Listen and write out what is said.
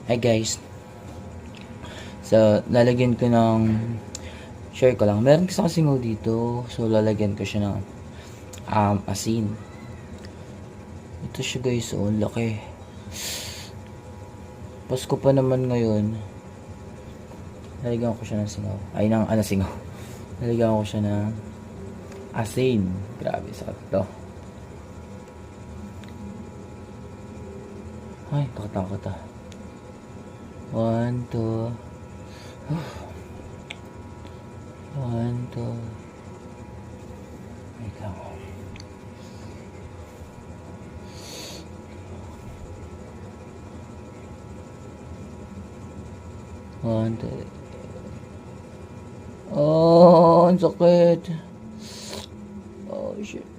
Hi guys. So, lalagyan ko ng share ko lang. Meron kasi singaw dito. So, lalagyan ko siya ng asin. Ito siya guys. Oh, laki. Pasko pa naman ngayon. Lalagyan ko siya ng singaw. Ay, singaw. Lalagyan ko siya ng asin. Grabe, sakit to. Ay, takot ah. 1, 2. 1, 2. Wait lang. 1, 2. Oh, ang sakit. Oh, shit.